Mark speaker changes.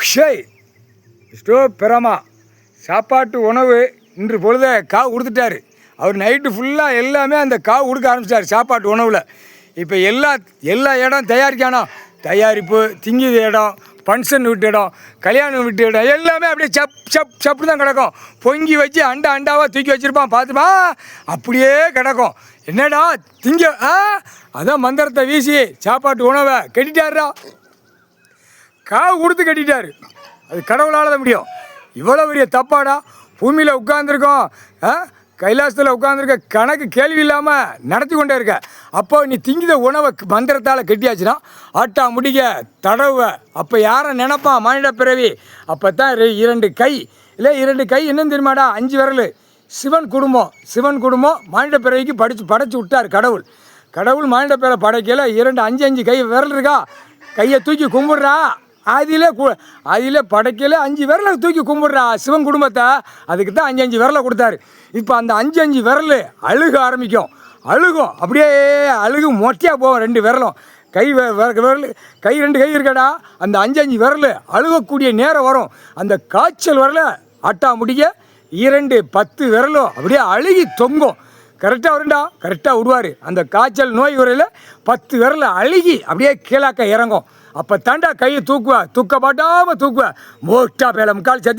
Speaker 1: ஷேய் ஸ்டோ பெறாமா சாப்பாட்டு உணவு இன்று பொழுத காவு கொடுத்துட்டாரு. அவர் நைட்டு ஃபுல்லாக எல்லாமே அந்த காவு கொடுக்க ஆரம்பிச்சிட்டார் சாப்பாட்டு உணவில். இப்போ எல்லா இடம் தயாரிப்பு திங்கித இடம், ஃபங்க்ஷன் விட்டு இடம், கல்யாணம் விட்டு இடம் எல்லாமே அப்படியே சப்பு தான் கிடக்கும். பொங்கி வச்சு அண்டாவாக தூக்கி வச்சுருப்பான். பார்த்துப்பா அப்படியே கிடக்கும். என்னடா திங்க அதான் மந்திரத்தை வீசி சாப்பாட்டு உணவை கட்டிட்டாருடா. காவு கொடுத்து கட்டிட்டாரு. அது கடவுளால் தான் முடியும். இவ்வளோ பெரிய தப்பாடா. பூமியில் உட்காந்துருக்கோம், கைலாசத்தில் உட்காந்துருக்க, கணக்கு கேள்வி இல்லாமல் நடத்தி கொண்டே இருக்க. அப்போ நீ திங்கித உணவை மந்திரத்தால் கட்டியாச்சுன்னா ஆட்டா முடிக்க தடவை. அப்போ யாரை நினைப்பான் மானிட பிறவி? அப்போ தான் 2 கை இல்லை 2 கை என்னன்னு தெரியுமாடா? 5 விரல். சிவன் குடும்பம் மானிட பிறவிக்கு படைச்சு விட்டார் கடவுள் மானிட பிறவை படைக்கல. 5 கை விரல் இருக்கா? கையை தூக்கி கும்பிட்றா. அதில் படைக்கல 5 விரலை தூக்கி கும்பிட்றா சிவன் குடும்பத்தை. அதுக்கு தான் 5 விரலை கொடுத்தாரு. இப்போ அந்த 5 விரல் அழுக ஆரம்பிக்கும். அப்படியே அழுகு மொட்டையாக போகும். 2 விரலும் விரல் 2 கை இருக்கடா. அந்த 5 விரல் அழுகக்கூடிய நேரம் வரும். அந்த காய்ச்சல் வரல ஆட்டா முடிக்க 10 விரலும் அப்படியே அழுகி தொங்கும். கரெக்டாக வருண்டா, கரெக்டாக விடுவார். அந்த காய்ச்சல் நோய் வரையில் 10 விரல் அழுகி அப்படியே கீழாக்க இறங்கும். அப்போ தாண்டா கையை தூக்க மாட்டாமல் மோட்டா பேல முக்கால் சத்தி